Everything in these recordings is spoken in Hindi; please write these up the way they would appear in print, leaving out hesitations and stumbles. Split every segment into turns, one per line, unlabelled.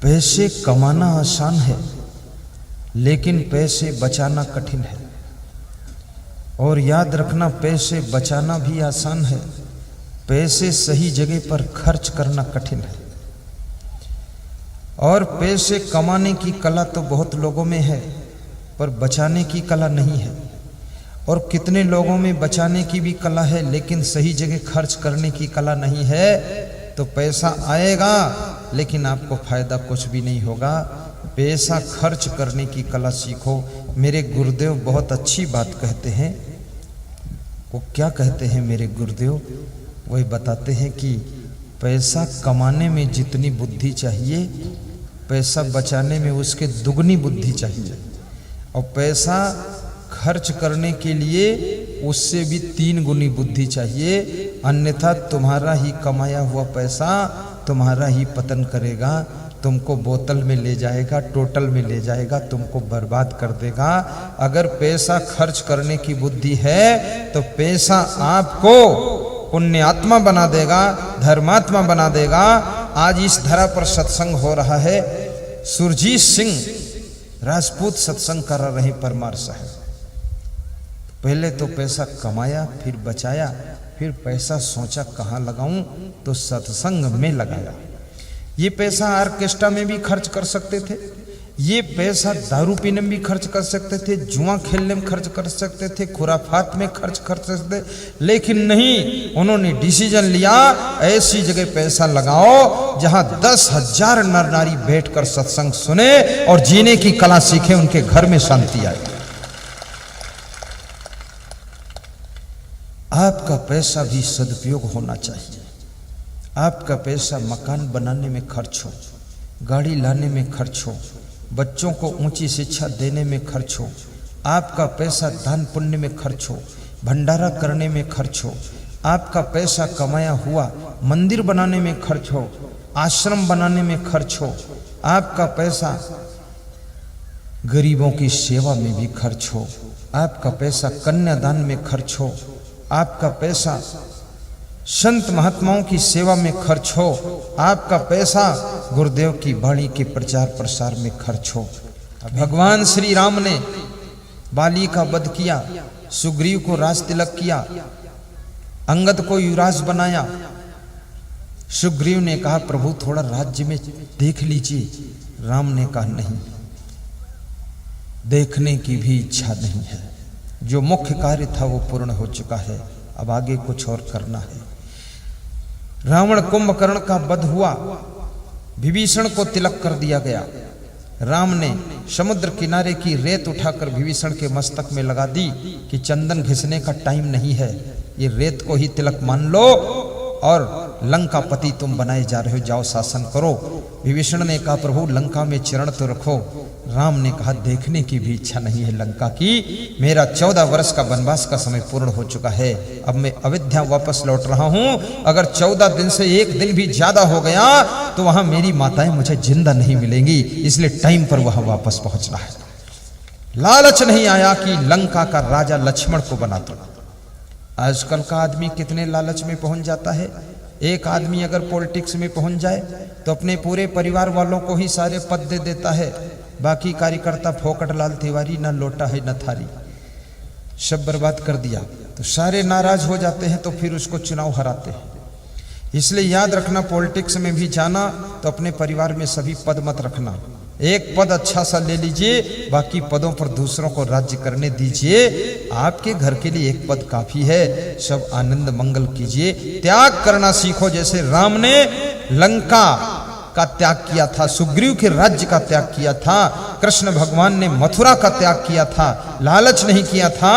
पैसे कमाना आसान है, लेकिन पैसे बचाना कठिन है। और याद रखना, पैसे बचाना भी आसान है, पैसे सही जगह पर खर्च करना कठिन है। और पैसे कमाने की कला तो बहुत लोगों में है, पर बचाने की कला नहीं है। और कितने लोगों में बचाने की भी कला है, लेकिन सही जगह खर्च करने की कला नहीं है। तो पैसा आएगा, लेकिन आपको फायदा कुछ भी नहीं होगा। पैसा खर्च करने की कला सीखो। मेरे गुरुदेव बहुत अच्छी बात कहते हैं। वो क्या कहते हैं मेरे गुरुदेव? वही बताते हैं कि पैसा कमाने में जितनी बुद्धि चाहिए, पैसा बचाने में उसके दुगनी बुद्धि चाहिए। और पैसा खर्च करने के लिए उससे भी 3 गुनी बुद्धि चाहिए, अन्यथा तुम्हारा ही कमाया हुआ पैसा तुम्हारा ही पतन करेगा, तुमको बोतल में ले जाएगा, टोटल में ले जाएगा, तुमको बर्बाद कर देगा। अगर पैसा खर्च करने की बुद्धि है तो पैसा आपको पुण्यात्मा बना देगा, धर्मात्मा बना देगा। आज इस धरा पर सत्संग हो रहा है। सुरजीत सिंह राजपूत सत्संग कर रहे परमार साहब। पहले तो पैसा कमाया, फिर बचाया, फिर पैसा सोचा कहाँ लगाऊं, तो सत्संग में लगाया। ये पैसा ऑर्केस्ट्रा में भी खर्च कर सकते थे, ये पैसा दारू पीने में भी खर्च कर सकते थे, जुआ खेलने में खर्च कर सकते थे, खुराफात में खर्च कर सकते थे, लेकिन नहीं, उन्होंने डिसीजन लिया ऐसी जगह पैसा लगाओ जहां 10,000 नर नारी बैठकर सत्संग सुने और जीने की कला सीखे, उनके घर में शांति आए। आपका पैसा भी सदुपयोग होना चाहिए। आपका पैसा मकान बनाने में खर्च हो, गाड़ी लाने में खर्च हो, बच्चों को ऊंची शिक्षा देने में खर्च हो। आपका पैसा दान पुण्य में खर्च हो, भंडारा करने में खर्च हो। आपका पैसा कमाया हुआ मंदिर बनाने में खर्च हो, आश्रम बनाने में खर्च हो। आपका पैसा गरीबों की सेवा में भी खर्च हो। आपका पैसा कन्यादान में खर्च हो। आपका पैसा संत महात्माओं की सेवा में खर्च हो। आपका पैसा गुरुदेव की वाणी के प्रचार प्रसार में खर्च हो। भगवान श्री राम ने बाली का वध किया, सुग्रीव को राज तिलक किया, अंगद को युवराज बनाया। सुग्रीव ने कहा प्रभु थोड़ा राज्य में देख लीजिए। राम ने कहा नहीं, देखने की भी इच्छा नहीं है। जो मुख्य कार्य था वो पूर्ण हो चुका है, अब आगे कुछ और करना है। रावण कुंभकर्ण का वध हुआ, विभीषण को तिलक कर दिया गया। राम ने समुद्र किनारे की रेत उठाकर विभीषण के मस्तक में लगा दी कि चंदन घिसने का टाइम नहीं है, ये रेत को ही तिलक मान लो और लंका पति तुम बनाए जा रहे हो, जाओ शासन करो। विभीषण ने कहा प्रभु लंका में चरण तो रखो। राम ने कहा देखने की भी इच्छा नहीं है लंका की, मेरा 14 वर्ष का वनवास का समय पूर्ण हो चुका है, अब मैं अयोध्या वापस लौट रहा हूं। अगर 14 दिन से एक दिन भी ज्यादा हो गया तो वहां मेरी माताएं मुझे जिंदा नहीं मिलेंगी, इसलिए टाइम पर वहां वापस पहुंचना है। लालच नहीं आया कि लंका का राजा लक्ष्मण को बना दो। आजकल का आदमी कितने लालच में पहुंच जाता है। एक आदमी अगर पॉलिटिक्स में पहुंच जाए तो अपने पूरे परिवार वालों को ही सारे पद दे देता है, बाकी कार्यकर्ता फोकट लाल तिवारी न लोटा है न थारी, सब बर्बाद कर दिया। तो सारे नाराज हो जाते हैं, तो फिर उसको चुनाव हराते हैं। इसलिए याद रखना, पॉलिटिक्स में भी जाना तो अपने परिवार में सभी पद मत रखना। एक पद अच्छा सा ले लीजिए, बाकी पदों पर दूसरों को राज्य करने दीजिए। आपके घर के लिए एक पद काफी है, सब आनंद मंगल कीजिए। त्याग करना सीखो, जैसे राम ने लंका का त्याग किया था, सुग्रीव के राज्य का त्याग किया था, कृष्ण भगवान ने मथुरा का त्याग किया था, लालच नहीं किया था।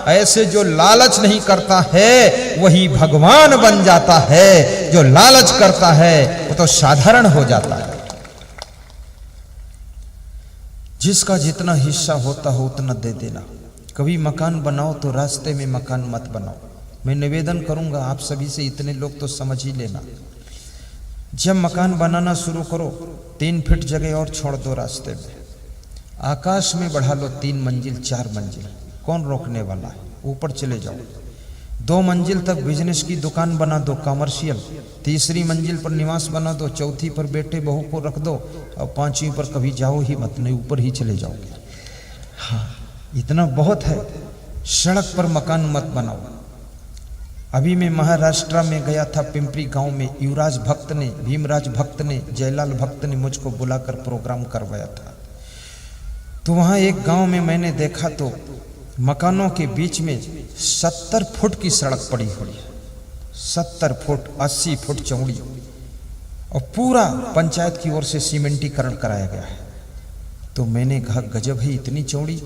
ऐसे जो लालच नहीं करता है वही भगवान बन जाता है, जो लालच करता है वो तो साधारण हो जाता है। जिसका जितना हिस्सा होता हो उतना दे देना। कभी मकान बनाओ तो रास्ते में मकान मत बनाओ। मैं निवेदन करूंगा आप सभी से, इतने लोग तो समझ ही लेना। जब मकान बनाना शुरू करो 3 फीट जगह और छोड़ दो रास्ते में, आकाश में बढ़ा लो 3 मंजिल 4 मंजिल, कौन रोकने वाला है? ऊपर चले जाओ। 2 मंजिल तक बिजनेस की दुकान बना दो, कमर्शियल। 3री मंजिल पर निवास बना दो, 4थी पर बेटे बहू को रख दो, और 5वीं पर कभी जाओ ही मत, नहीं ऊपर ही चले जाओगे। हाँ, इतना बहुत है। सड़क पर मकान मत बनाओ। अभी मैं महाराष्ट्र में गया था, पिंपरी गांव में। युवराज भक्त ने, भीमराज भक्त ने, जयलाल भक्त ने मुझको बुलाकर प्रोग्राम करवाया था। तो वहाँ एक गांव में मैंने देखा तो मकानों के बीच में 70 फुट की सड़क पड़ी हुई है। 70 फुट, 80 फुट चौड़ी, और पूरा पंचायत की ओर से सीमेंटीकरण कराया गया है। तो मैंने कहा गजब है, इतनी चौड़ी।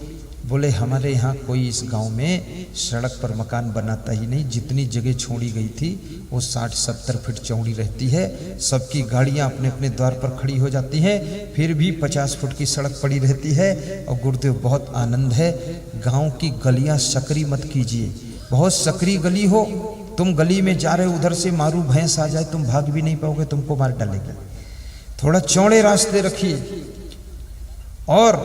बोले हमारे यहाँ कोई इस गांव में सड़क पर मकान बनाता ही नहीं। जितनी जगह छोड़ी गई थी वो 60-70 फीट चौड़ी रहती है। सबकी गाड़ियाँ अपने अपने द्वार पर खड़ी हो जाती हैं, फिर भी 50 फुट की सड़क पड़ी रहती है। और गुरुदेव बहुत आनंद है। गांव की गलियाँ सकरी मत कीजिए। बहुत सकरी गली हो, तुम गली में जा रहे हो, उधर से मारू भैंस आ जाए, तुम भाग भी नहीं पाओगे, तुमको मार डालेगी। थोड़ा चौड़े रास्ते रखिए। और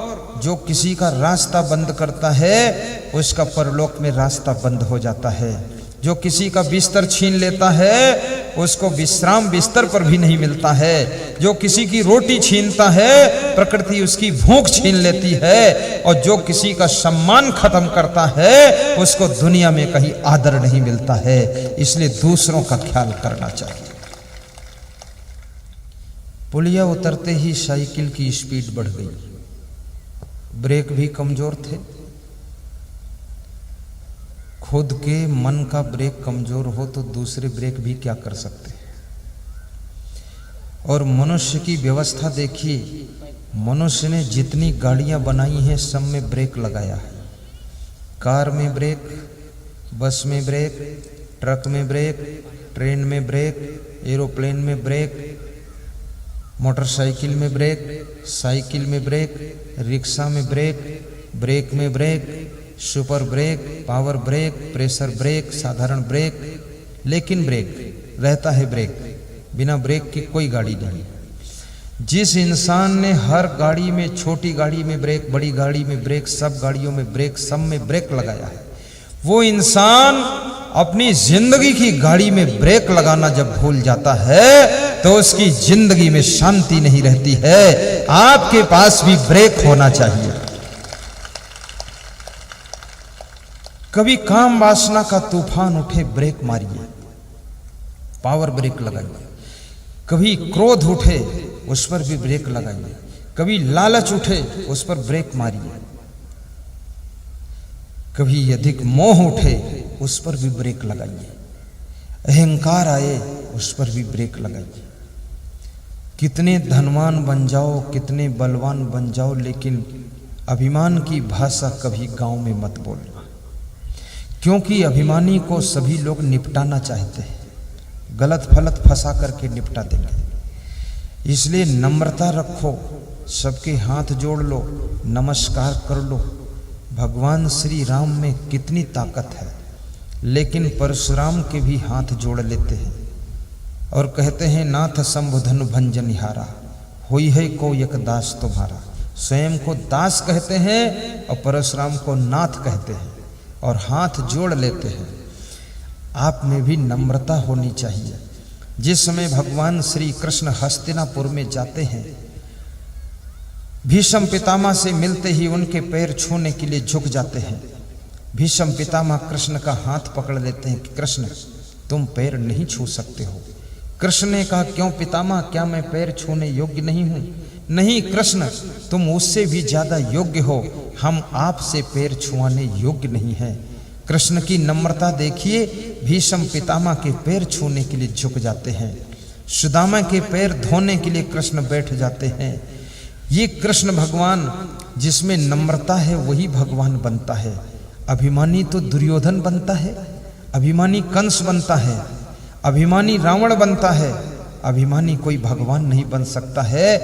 जो किसी का रास्ता बंद करता है उसका परलोक में रास्ता बंद हो जाता है। जो किसी का बिस्तर छीन लेता है उसको विश्राम बिस्तर पर भी नहीं मिलता है। जो किसी की रोटी छीनता है प्रकृति उसकी भूख छीन लेती है। और जो किसी का सम्मान खत्म करता है उसको दुनिया में कहीं आदर नहीं मिलता है। इसलिए दूसरों का ख्याल करना चाहिए। पुलिया उतरते ही साइकिल की स्पीड बढ़ गई, ब्रेक भी कमजोर थे। खुद के मन का ब्रेक कमजोर हो तो दूसरे ब्रेक भी क्या कर सकते हैं। और मनुष्य की व्यवस्था देखिए, मनुष्य ने जितनी गाड़ियां बनाई हैं सब में ब्रेक लगाया है। कार में ब्रेक, बस में ब्रेक, ट्रक में ब्रेक, ट्रेन में ब्रेक, एरोप्लेन में ब्रेक, मोटरसाइकिल में ब्रेक, साइकिल में ब्रेक, रिक्शा में ब्रेक, ब्रेक में brake, super brake, power brake, pressure brake, साधारण ब्रेक। लेकिन ब्रेक रहता है ब्रेक, बिना ब्रेक की कोई गाड़ी नहीं। जिस इंसान ने हर गाड़ी में, छोटी गाड़ी में ब्रेक, बड़ी गाड़ी में ब्रेक, सब गाड़ियों में ब्रेक, सब में ब्रेक लगाया है, वो इंसान अपनी जिंदगी की गाड़ी में ब्रेक लगाना जब भूल जाता है तो उसकी जिंदगी में शांति नहीं रहती है। आपके पास भी ब्रेक होना चाहिए। कभी काम वासना का तूफान उठे, ब्रेक मारिए, पावर ब्रेक लगाइए। कभी क्रोध उठे, उस पर भी ब्रेक लगाइए। कभी लालच उठे, उस पर ब्रेक मारिए। कभी अधिक मोह उठे, उस पर भी ब्रेक लगाइए। अहंकार आए, उस पर भी ब्रेक लगाइए। कितने धनवान बन जाओ, कितने बलवान बन जाओ, लेकिन अभिमान की भाषा कभी गांव में मत बोलना, क्योंकि अभिमानी को सभी लोग निपटाना चाहते हैं, गलत फलत फंसा करके निपटा देंगे। इसलिए नम्रता रखो, सबके हाथ जोड़ लो, नमस्कार कर लो। भगवान श्री राम में कितनी ताकत है, लेकिन परशुराम के भी हाथ जोड़ लेते हैं और कहते हैं नाथ संबुधन भंजनिहारा, होई है को एक दास तुम्हारा। स्वयं को दास कहते हैं और परशुराम को नाथ कहते हैं और हाथ जोड़ लेते हैं। आप में भी नम्रता होनी चाहिए। जिस समय भगवान श्री कृष्ण हस्तिनापुर में जाते हैं, भीष्म पितामह से मिलते ही उनके पैर छूने के लिए झुक जाते हैं। भीष्म पितामह कृष्ण का हाथ पकड़ लेते हैं कि कृष्ण तुम पैर नहीं छू सकते हो। कृष्ण ने कहा क्यों पितामह, क्या मैं पैर छूने योग्य नहीं हूं? नहीं कृष्ण, तुम उससे भी ज्यादा योग्य हो, हम आपसे पैर छुआने योग्य नहीं हैं। कृष्ण की नम्रता देखिए, भीष्म पितामह के पैर छूने के लिए झुक जाते हैं। सुदामा के पैर धोने के लिए कृष्ण बैठ जाते हैं। ये कृष्ण भगवान जिसमें नम्रता है वही भगवान बनता है। अभिमानी तो दुर्योधन बनता है, अभिमानी कंस बनता है, अभिमानी रावण बनता है, अभिमानी कोई भगवान नहीं बन सकता है।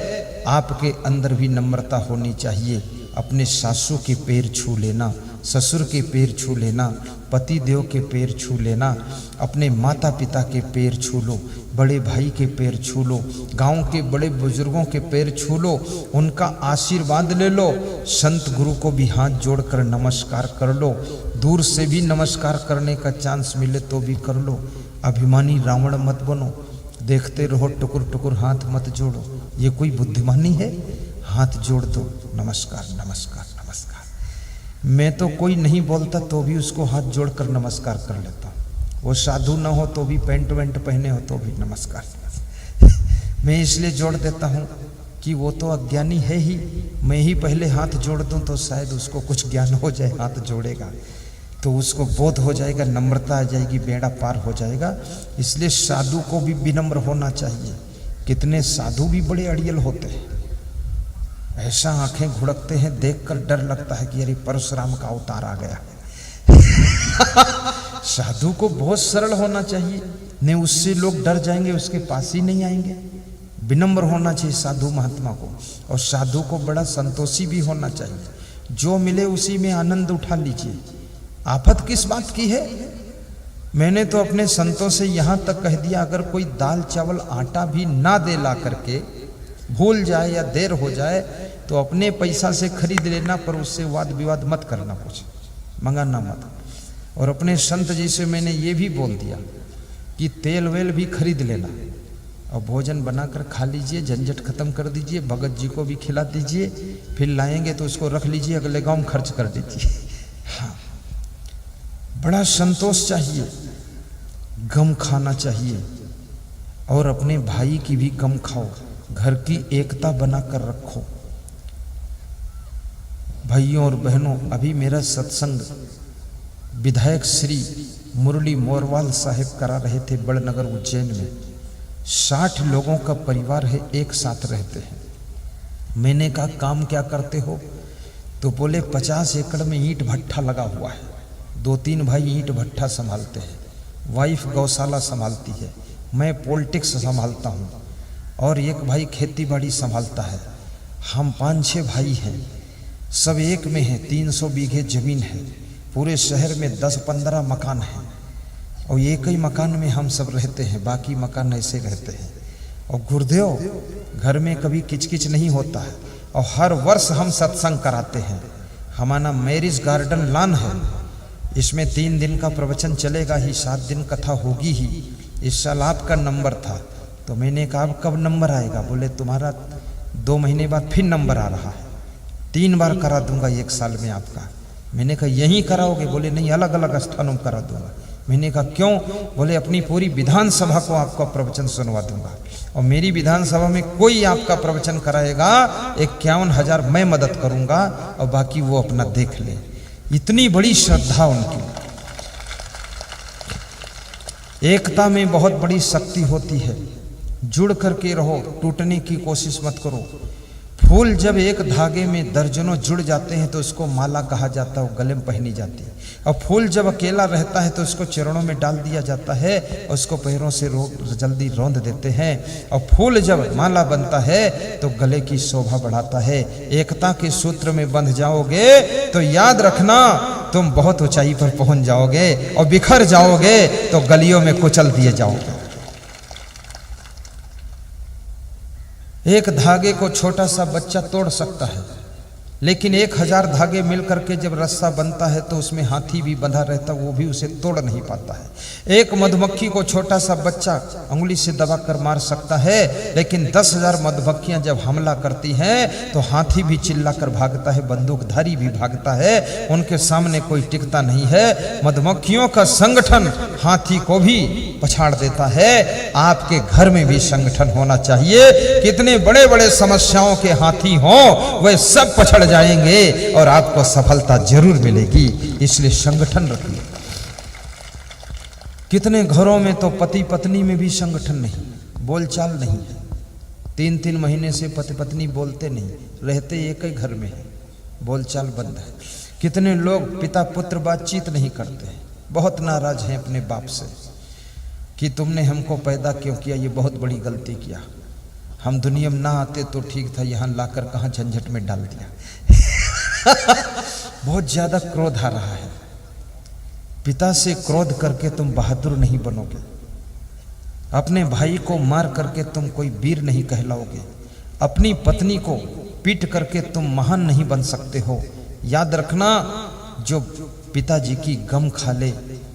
आपके अंदर भी नम्रता होनी चाहिए। अपने सासू के पैर छू लेना, ससुर के पैर छू लेना, पति देव के पैर छू लेना, अपने माता पिता के पैर छू लो, बड़े भाई के पैर छू लो, गांव के बड़े बुजुर्गों के पैर छू लो, उनका आशीर्वाद ले लो, संत गुरु को भी हाथ जोड़कर नमस्कार कर लो। दूर से भी नमस्कार करने का चांस मिले तो भी कर लो। अभिमानी रावण मत बनो, देखते रहो टुकुर टुकुर, हाथ मत जोड़ो। ये कोई बुद्धिमानी है? हाथ जोड़ दो, नमस्कार नमस्कार नमस्कार। मैं तो कोई नहीं बोलता तो भी उसको हाथ जोड़कर नमस्कार कर लेता हूँ। वो साधु ना हो तो भी पेंट वेंट पहने हो तो भी नमस्कार। मैं इसलिए जोड़ देता हूँ कि वो तो अज्ञानी है ही, मैं ही पहले हाथ जोड़ दूं तो शायद उसको कुछ ज्ञान हो जाए, हाथ जोड़ेगा तो उसको बोध हो जाएगा, नम्रता आ जाएगी, बेड़ा पार हो जाएगा। इसलिए साधु को भी विनम्र होना चाहिए। कितने साधु भी बड़े अड़ियल होते हैं, ऐसा आंखें घुड़कते हैं, देखकर डर लगता है कि अरे परशुराम का अवतार आ गया। साधु को बहुत सरल होना चाहिए, नहीं उससे लोग डर जाएंगे, उसके पास ही नहीं आएंगे। विनम्र होना चाहिए साधु महात्मा को, और साधु को बड़ा संतोषी भी होना चाहिए। जो मिले उसी में आनंद उठा लीजिए। आफत किस बात की है? मैंने तो अपने संतों से यहाँ तक कह दिया, अगर कोई दाल चावल आटा भी ना दे ला करके, भूल जाए या देर हो जाए तो अपने पैसा से खरीद लेना, पर उससे वाद विवाद मत करना, कुछ मंगाना मत। और अपने संत जी से मैंने ये भी बोल दिया कि तेल वेल भी खरीद लेना और भोजन बनाकर खा लीजिए, झंझट खत्म कर दीजिए, भगत जी को भी खिला दीजिए, फिर लाएंगे तो उसको रख लीजिए, अगले गांव में खर्च कर दीजिए। हाँ, बड़ा संतोष चाहिए, गम खाना चाहिए, और अपने भाई की भी गम खाओ, घर की एकता बनाकर रखो। भाइयों और बहनों, अभी मेरा सत्संग विधायक श्री मुरली मोरवाल साहब करा रहे थे बड़नगर उज्जैन में। 60 लोगों का परिवार है, एक साथ रहते हैं। मैंने कहा काम क्या करते हो? तो बोले 50 एकड़ में ईंट भट्ठा लगा हुआ है, 2-3 भाई ईंट भट्ठा संभालते हैं, वाइफ गौशाला संभालती है, मैं पॉलिटिक्स संभालता हूँ, और एक भाई खेती बाड़ी संभालता है। हम 5-6 भाई हैं, सब एक में हैं, 300 बीघे जमीन है, पूरे शहर में 10-15 मकान हैं, और एक ही मकान में हम सब रहते हैं, बाकी मकान ऐसे रहते हैं। और गुरुदेव घर में कभी किचकिच नहीं होता है, और हर वर्ष हम सत्संग कराते हैं। हमारा मैरिज गार्डन लॉन है, इसमें 3 दिन का प्रवचन चलेगा ही, 7 दिन कथा होगी ही। इस साल आपका नंबर था, तो मैंने कहा अब कब नंबर आएगा? बोले तुम्हारा 2 महीने बाद फिर नंबर आ रहा है, 3 बार करा दूंगा 1 साल में आपका। मैंने कहा यहीं कराओगे? बोले नहीं, अलग अलग स्थानों में करा दूंगा। मैंने कहा क्यों? बोले अपनी पूरी विधानसभा को आपका प्रवचन सुनवा दूंगा, और मेरी विधानसभा में कोई आपका प्रवचन कराएगा 51,000 मैं मदद करूंगा, और बाकी वो अपना देख ले। इतनी बड़ी श्रद्धा उनकी। एकता में बहुत बड़ी शक्ति होती है, जुड़ करके रहो, टूटने की कोशिश मत करो। फूल जब एक धागे में दर्जनों जुड़ जाते हैं तो उसको माला कहा जाता है, वो गले में पहनी जाती है। और फूल जब अकेला रहता है तो उसको चरणों में डाल दिया जाता है, और उसको पैरों से जल्दी रौंद देते हैं। और फूल जब माला बनता है तो गले की शोभा बढ़ाता है। एकता के सूत्र में बंध जाओगे तो याद रखना तुम बहुत ऊंचाई पर पहुंच जाओगे, और बिखर जाओगे तो गलियों में कुचल दिए जाओगे। एक धागे को छोटा सा बच्चा तोड़ सकता है, लेकिन 1000 धागे मिलकर के जब रस्सा बनता है तो उसमें हाथी भी बंधा रहता, वो भी उसे तोड़ नहीं पाता है। एक मधुमक्खी को छोटा सा बच्चा अंगुली से दबाकर मार सकता है, लेकिन 10,000 मधुमक्खियां जब हमला करती हैं तो हाथी भी चिल्लाकर भागता है, बंदूकधारी भी भागता है, उनके सामने कोई टिकता नहीं है। मधुमक्खियों का संगठन हाथी को भी पछाड़ देता है। आपके घर में भी संगठन होना चाहिए। कितने बड़े बड़े समस्याओं के हाथी हों, वे सब पछड़ जाएंगे और आपको सफलता जरूर मिलेगी। इसलिए संगठन रखिए। कितने घरों में तो पति पत्नी में भी संगठन नहीं, बोलचाल नहीं है। 3-3 महीने से पति पत्नी बोलते नहीं, रहते एक ही घर में है, बोलचाल बंद है। कितने लोग पिता पुत्र बातचीत नहीं करते, बहुत नाराज हैं अपने बाप से कि तुमने हमको पैदा क्यों किया, ये बहुत बड़ी गलती किया, हम दुनिया में ना आते तो ठीक था, यहाँ लाकर कहाँ झंझट में डाल दिया। बहुत ज्यादा क्रोध आ रहा है। पिता से क्रोध करके तुम बहादुर नहीं बनोगे, अपने भाई को मार करके तुम कोई वीर नहीं कहलाओगे, अपनी पत्नी को पीट करके तुम महान नहीं बन सकते हो। याद रखना, जो पिताजी की गम खा ले,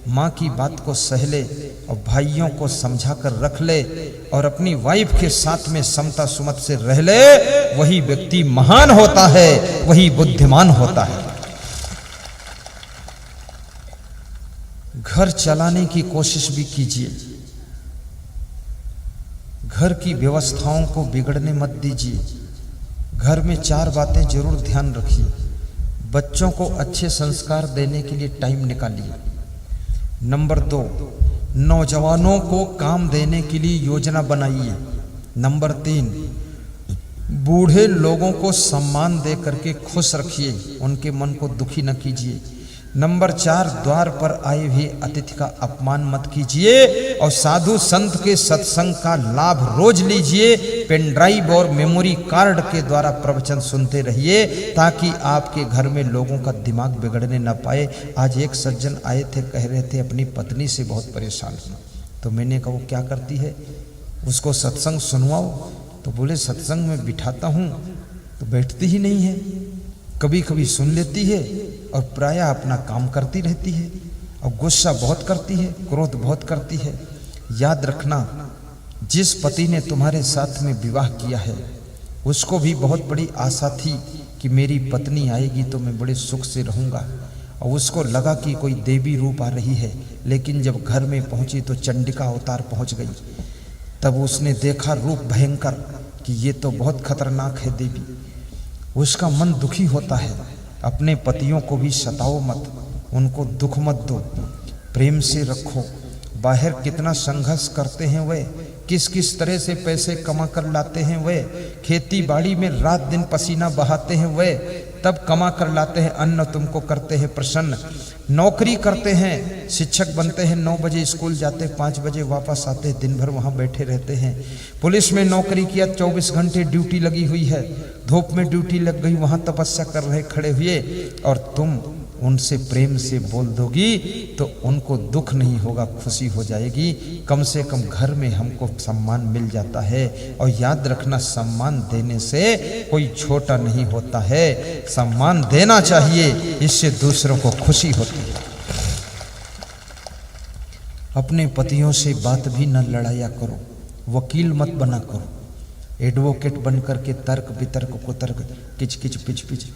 माँ की बात को सह ले और भाइयों को समझा कर रख ले और अपनी वाइफ के साथ में समता सुमत से रह ले, वही व्यक्ति महान होता है, वही बुद्धिमान होता है। घर चलाने की कोशिश भी कीजिए, घर की व्यवस्थाओं को बिगड़ने मत दीजिए। घर में 4 बातें जरूर ध्यान रखिए। बच्चों को अच्छे संस्कार देने के लिए टाइम निकालिए। नंबर 2, नौजवानों को काम देने के लिए योजना बनाइए। नंबर 3, बूढ़े लोगों को सम्मान दे करके खुश रखिए, उनके मन को दुखी न कीजिए। नंबर 4, द्वार पर आए हुए अतिथि का अपमान मत कीजिए और साधु संत के सत्संग का लाभ रोज लीजिए। पेन ड्राइव और मेमोरी कार्ड के द्वारा प्रवचन सुनते रहिए ताकि आपके घर में लोगों का दिमाग बिगड़ने न पाए। आज एक सज्जन आए थे, कह रहे थे अपनी पत्नी से बहुत परेशान हूँ। तो मैंने कहा वो क्या करती है, उसको सत्संग सुनवाओ। तो बोले सत्संग में बिठाता हूँ तो बैठती ही नहीं है, कभी कभी सुन लेती है और प्रायः अपना काम करती रहती है और गुस्सा बहुत करती है, क्रोध बहुत करती है। याद रखना, जिस पति ने तुम्हारे साथ में विवाह किया है उसको भी बहुत बड़ी आशा थी कि मेरी पत्नी आएगी तो मैं बड़े सुख से रहूँगा, और उसको लगा कि कोई देवी रूप आ रही है, लेकिन जब घर में पहुँची तो चंडिका अवतार पहुँच गई। तब उसने देखा रूप भयंकर कि ये तो बहुत खतरनाक है देवी। उसका मन दुखी होता है। अपने पतियों को भी सताओ मत, उनको दुख मत दो, प्रेम से रखो। बाहर कितना संघर्ष करते हैं वे, किस किस तरह से पैसे कमा कर लाते हैं वे, खेती बाड़ी में रात दिन पसीना बहाते हैं वे, तब कमा कर लाते हैं अन्न, तुमको करते हैं प्रसन्न। नौकरी करते हैं, शिक्षक बनते हैं, 9 बजे स्कूल जाते, 5 बजे वापस आते, दिन भर वहाँ बैठे रहते हैं। पुलिस में नौकरी किया, 24 घंटे ड्यूटी लगी हुई है, धूप में ड्यूटी लग गई, वहाँ तपस्या कर रहे खड़े हुए, और तुम उनसे प्रेम से बोल दोगी तो उनको दुख नहीं होगा, खुशी हो जाएगी। कम से कम घर में हमको सम्मान मिल जाता है। और याद रखना, सम्मान देने से कोई छोटा नहीं होता है, सम्मान देना चाहिए, इससे दूसरों को खुशी होती है। अपने पतियों से बात भी न लड़ाया करो, वकील मत बना करो, एडवोकेट बन करके तर्क वितर्क कुतर्क किच किच पिच पिच,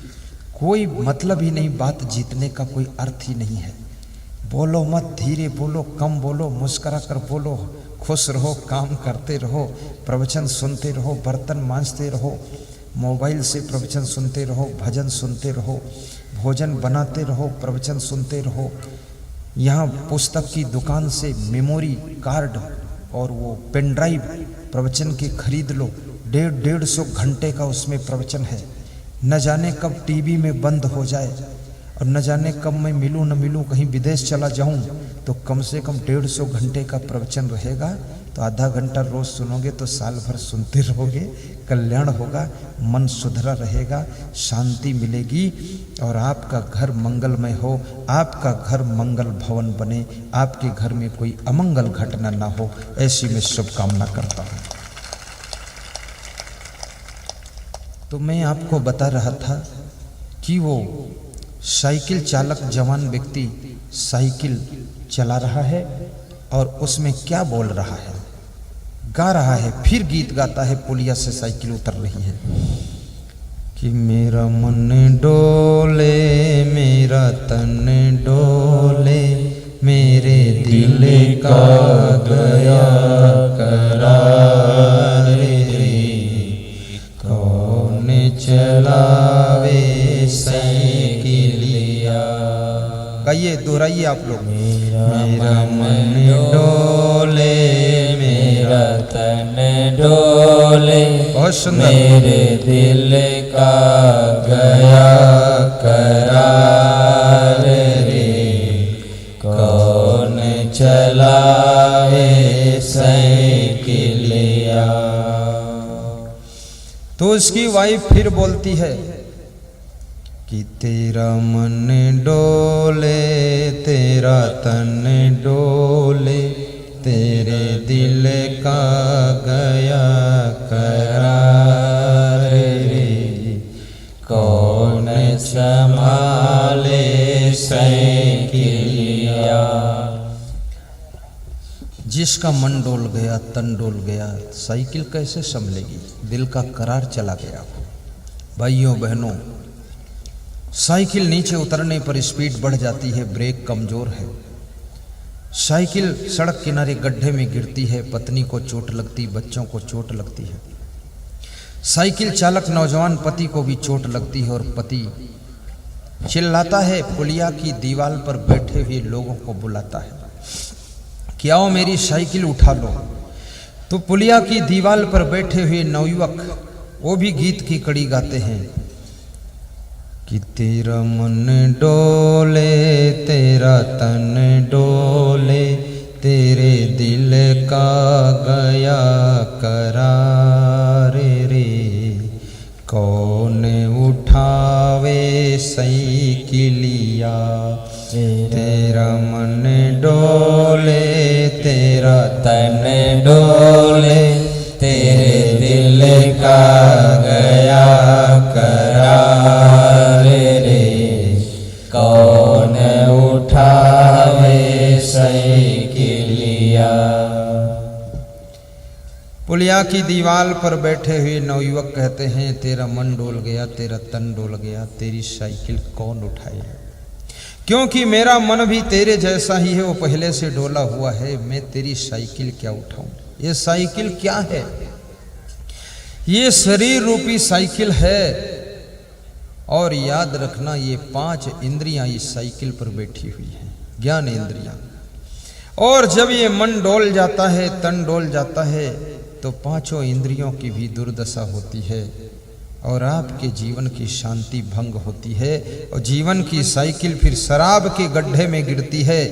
कोई मतलब ही नहीं, बात जीतने का कोई अर्थ ही नहीं है। बोलो मत, धीरे बोलो, कम बोलो, मुस्कुरा कर बोलो, खुश रहो, काम करते रहो, प्रवचन सुनते रहो, बर्तन मांजते रहो, मोबाइल से प्रवचन सुनते रहो, भजन सुनते रहो, भोजन बनाते रहो, प्रवचन सुनते रहो। यहाँ पुस्तक की दुकान से मेमोरी कार्ड और वो पेन ड्राइव प्रवचन के खरीद लो, 150 घंटे का उसमें प्रवचन है। न जाने कब टीवी में बंद हो जाए और न जाने कब मैं मिलूं न मिलूं, कहीं विदेश चला जाऊं, तो कम से कम 150 घंटे का प्रवचन रहेगा। तो आधा घंटा रोज सुनोगे तो साल भर सुनते रहोगे, कल्याण होगा, मन सुधरा रहेगा, शांति मिलेगी और आपका घर मंगलमय हो, आपका घर मंगल भवन बने, आपके घर में कोई अमंगल घटना ना हो, ऐसी मैं शुभकामना करता हूँ। तो मैं आपको बता रहा था कि वो साइकिल चालक जवान व्यक्ति साइकिल चला रहा है और उसमें क्या बोल रहा है, गा रहा है, फिर गीत गाता है, पुलिया से साइकिल उतर रही है कि मेरा मन डोले, मेरा तन डोले, मेरे दिल का गया करार रे, चलावे साइकिलिया। गाइए, दोहराइए आप लोग। मेरा मन डोले, मेरा तन डोले, बहुत सुंदर, मेरे दिल का गया करार रे, कौन चलावे साइकिलिया। तो उसकी वाइफ फिर बोलती है कि तेरा मन डोले, तेरा तन डोले, तेरे दिल का गया करार रे, कौन संभाले सही जिसका मन डोल गया, तन डोल गया, साइकिल कैसे संभलेगी? दिल का करार चला गया। भाइयों बहनों, साइकिल नीचे उतरने पर स्पीड बढ़ जाती है, ब्रेक कमजोर है। साइकिल सड़क किनारे गड्ढे में गिरती है, पत्नी को चोट लगती, बच्चों को चोट लगती है। साइकिल चालक नौजवान पति को भी चोट लगती है और पति चिल्लाता है, पुलिया की दीवार पर बैठे हुए लोगों को बुलाता है कि आओ मेरी साइकिल उठा लो। तो पुलिया की दीवार पर बैठे हुए नवयुवक वो भी गीत की कड़ी गाते हैं कि तेरा मन डोले, तेरा तन डोले, तेरे दिल का गया करार रे, कौन उठावे साइकिलिया, तेरा मन डोले, तेरा तन डोले, तेरे दिल का गया करार रे, कौन उठावे साइकिलिया। पुलिया की दीवार पर बैठे हुए नवयुवक कहते हैं, तेरा मन डोल गया, तेरा तन डोल गया, तेरी साइकिल कौन उठाए? क्योंकि मेरा मन भी तेरे जैसा ही है, वो पहले से डोला हुआ है, मैं तेरी साइकिल क्या उठाऊं? ये साइकिल क्या है? ये शरीर रूपी साइकिल है। और याद रखना, ये 5 इंद्रियां इस साइकिल पर बैठी हुई हैं, ज्ञान इंद्रियां। और जब ये मन डोल जाता है, तन डोल जाता है, तो 5 इंद्रियों की भी दुर्दशा होती है और आपके जीवन की शांति भंग होती है। और जीवन की साइकिल फिर शराब के गड्ढे में गिरती है,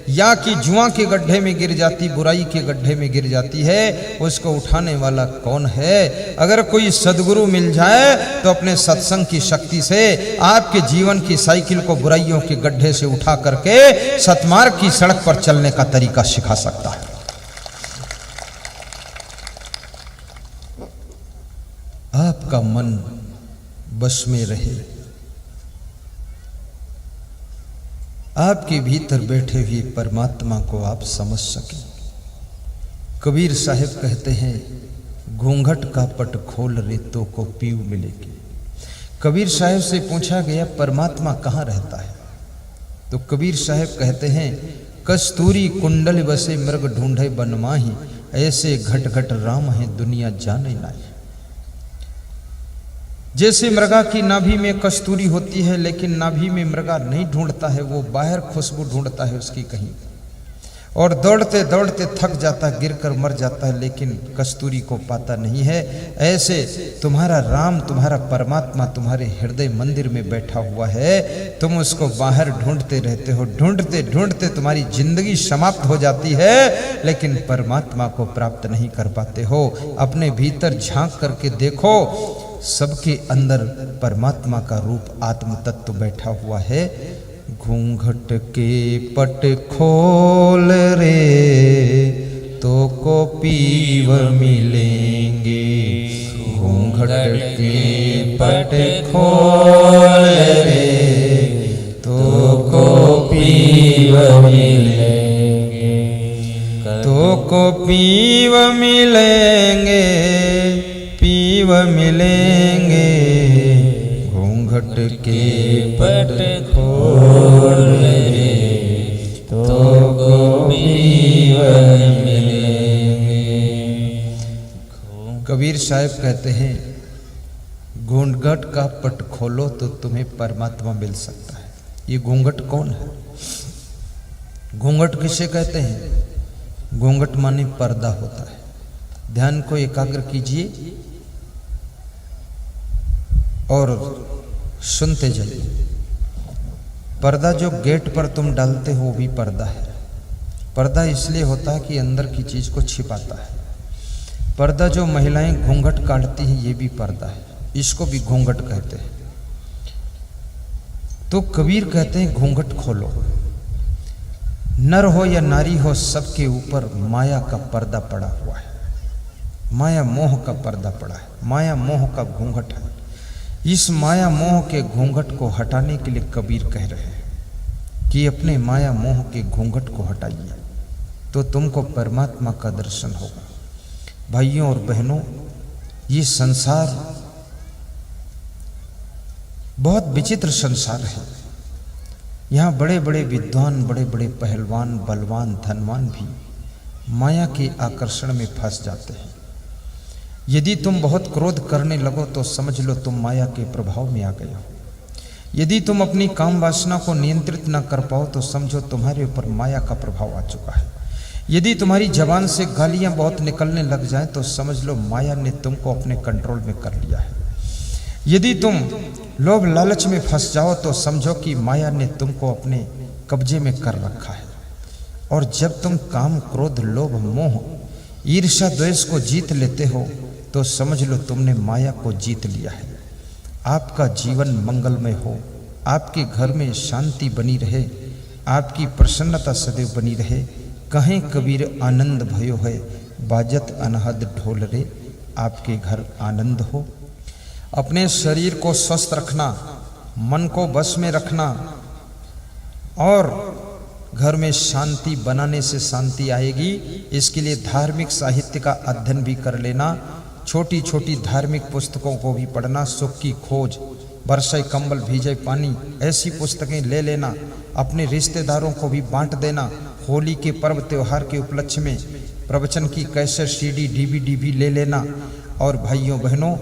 या कि जुआ के गड्ढे में गिर जाती, बुराई के गड्ढे में गिर जाती है। उसको उठाने वाला कौन है? अगर कोई सद्गुरु मिल जाए तो अपने सत्संग की शक्ति से आपके जीवन की साइकिल को बुराइयों के गड्ढे से उठा करके सतमार्ग की सड़क पर चलने का तरीका सिखा सकता है। आपका मन बस में रहे, आपके भीतर बैठे हुए परमात्मा को आप समझ सकें। कबीर साहब कहते हैं, घूंघट का पट खोल रेतों को पीव मिलेगी। कबीर साहब से पूछा गया, परमात्मा कहाँ रहता है? तो कबीर साहब कहते हैं, कस्तूरी कुंडल बसे मृग ढूंढे बनमाही, ऐसे घट घट राम है दुनिया जाने नाही। जैसे मृगा की नाभि में कस्तूरी होती है, लेकिन नाभि में मृगा नहीं ढूंढता है, वो बाहर खुशबू ढूंढता है उसकी कहीं, और दौड़ते दौड़ते थक जाता है, गिर कर मर जाता है, लेकिन कस्तूरी को पाता नहीं है। ऐसे तुम्हारा राम, तुम्हारा परमात्मा तुम्हारे हृदय मंदिर में बैठा हुआ है, तुम उसको बाहर ढूंढते रहते हो, ढूंढते ढूंढते तुम्हारी जिंदगी समाप्त हो जाती है, लेकिन परमात्मा को प्राप्त नहीं कर पाते हो। अपने भीतर झांक करके देखो, सबके अंदर परमात्मा का रूप आत्म तत्व बैठा हुआ है। घूंघट के पट खोल रे तो को पीव मिलेंगे, घूंघट के पट खोल रे तो को पीव मिलेंगे, तो को पीव मिलेंगे, पीव मिलेंगे, घूंघट के पट खोल रे तो को पीव मिलेंगे। कबीर साहब कहते हैं, घूंघट का पट खोलो तो तुम्हें परमात्मा मिल सकता है। ये घूंघट कौन है? घूंघट किसे कहते हैं? घूंघट माने पर्दा होता है। ध्यान को एकाग्र कीजिए और सुनते जाइए। पर्दा जो गेट पर तुम डालते हो वो भी पर्दा है। पर्दा इसलिए होता है कि अंदर की चीज को छिपाता है। पर्दा जो महिलाएं घूंघट काटती हैं ये भी पर्दा है, इसको भी घूंघट कहते हैं। तो कबीर कहते हैं घूंघट खोलो। नर हो या नारी हो, सबके ऊपर माया का पर्दा पड़ा हुआ है, माया मोह का पर्दा पड़ा है, माया मोह का घूंघट है। इस माया मोह के घूंघट को हटाने के लिए कबीर कह रहे हैं कि अपने माया मोह के घूंघट को हटाइए। तो तुमको परमात्मा का दर्शन होगा। भाइयों और बहनों, ये संसार बहुत विचित्र संसार है। यहाँ बड़े बड़े विद्वान, बड़े बड़े पहलवान, बलवान, धनवान भी माया के आकर्षण में फंस जाते हैं। यदि तुम बहुत क्रोध करने लगो तो समझ लो तुम माया के प्रभाव में आ गए हो। यदि तुम अपनी काम वासना को नियंत्रित न कर पाओ तो समझो तुम्हारे ऊपर माया का प्रभाव आ चुका है। यदि तुम्हारी जबान से गालियां बहुत निकलने लग जाएं तो समझ लो माया ने तुमको अपने कंट्रोल में कर लिया है। यदि तुम लोभ लालच में फंस जाओ तो समझो कि माया ने तुमको अपने कब्जे में कर रखा है। और जब तुम काम, क्रोध, लोभ, मोह, ईर्ष्या, द्वेष को जीत लेते हो तो समझ लो तुमने माया को जीत लिया है। आपका जीवन मंगलमय हो, आपके घर में शांति बनी रहे, आपकी प्रसन्नता सदैव बनी रहे। कहें कबीर आनंद भयो है, बाजत अनहद ढोल रे, आपके घर आनंद हो। अपने शरीर को स्वस्थ रखना, मन को बस में रखना और घर में शांति बनाने से शांति आएगी। इसके लिए धार्मिक साहित्य का अध्ययन भी कर लेना, छोटी छोटी धार्मिक पुस्तकों को भी पढ़ना, सुख की खोज, बरसे कंबल भीजे पानी, ऐसी पुस्तकें ले लेना। अपने रिश्तेदारों को भी बांट देना। होली के पर्व त्योहार के उपलक्ष्य में प्रवचन की कैसेट, सीडी, डीवीडी भी ले लेना। और भाइयों बहनों,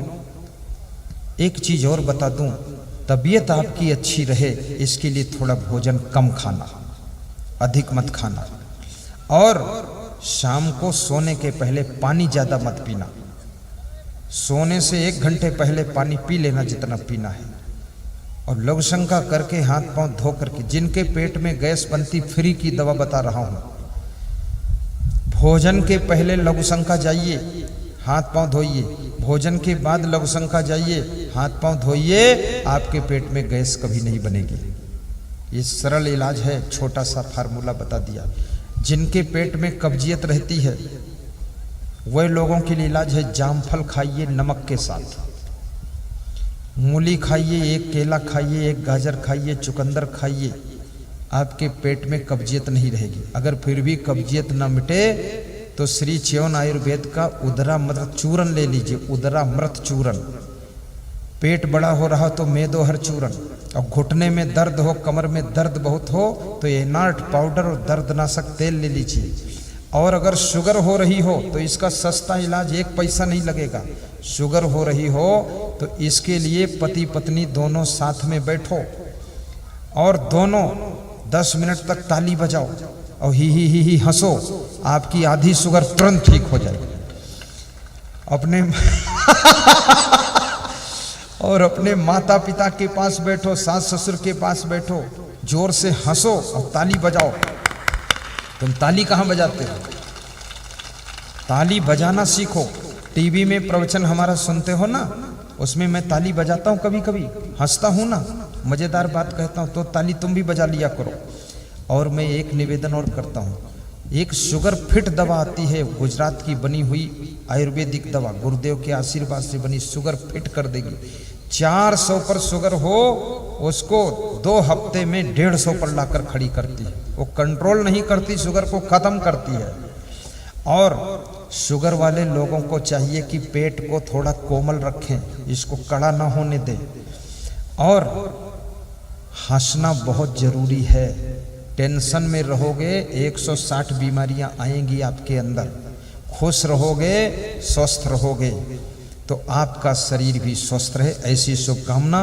एक चीज और बता दूं, तबीयत आपकी अच्छी रहे इसके लिए थोड़ा भोजन कम खाना, अधिक मत खाना। और शाम को सोने के पहले पानी ज्यादा मत पीना। सोने से 1 घंटे पहले पानी पी लेना जितना पीना है। और लघु शंका करके हाथ पांव धो करके, जिनके पेट में गैस बनती, फ्री की दवा बता रहा हूं, भोजन के पहले लघु शंका जाइए, हाथ पांव धोइए। भोजन के बाद लघु शंका जाइए, हाथ पांव धोइए, आपके पेट में गैस कभी नहीं बनेगी। ये सरल इलाज है, छोटा सा फार्मूला बता दिया। जिनके पेट में कब्जियत रहती है वह लोगों के लिए इलाज है, जामफल खाइए नमक के साथ, मूली खाइए, 1 केला खाइए, 1 गाजर खाइए, चुकंदर खाइए, आपके पेट में कब्जियत नहीं रहेगी। अगर फिर भी कब्जियत न मिटे तो श्री च्यवन आयुर्वेद का उदरामृत चूर्ण ले लीजिए। उदरामृत चूर्ण। पेट बड़ा हो रहा तो मेदोहर चूर्ण, और घुटने में दर्द हो, कमर में दर्द बहुत हो तो एनार्ट पाउडर और दर्दनाशक तेल ले लीजिए। और अगर शुगर हो रही हो तो इसका सस्ता इलाज, 1 पैसा नहीं लगेगा। शुगर हो रही हो तो इसके लिए पति पत्नी दोनों साथ में बैठो और दोनों 10 मिनट तक ताली बजाओ और ही हंसो, आपकी आधी शुगर तुरंत ठीक हो जाएगी। अपने और अपने माता पिता के पास बैठो, सास ससुर के पास बैठो, जोर से हंसो और ताली बजाओ। तुम ताली कहाँ बजाते हो? ताली बजाना सीखो। टीवी में प्रवचन हमारा सुनते हो ना, उसमें मैं ताली बजाता हूँ, कभी कभी हंसता हूँ ना, मजेदार बात कहता हूँ, तो ताली तुम भी बजा लिया करो। और मैं एक निवेदन और करता हूँ, एक शुगर फिट दवा आती है, गुजरात की बनी हुई आयुर्वेदिक दवा, गुरुदेव के आशीर्वाद से बनी, शुगर फिट कर देगी। 400 पर शुगर हो उसको 2 हफ्ते में 150 पर लाकर खड़ी करती है। वो कंट्रोल नहीं करती, शुगर को खत्म करती है। और शुगर वाले लोगों को चाहिए कि पेट को थोड़ा कोमल रखें, इसको कड़ा ना होने दें। और हंसना बहुत जरूरी है। टेंशन में रहोगे 160 बीमारियां आएंगी आपके अंदर। खुश रहोगे, स्वस्थ रहोगे तो आपका शरीर भी स्वस्थ रहे, ऐसी शुभकामना।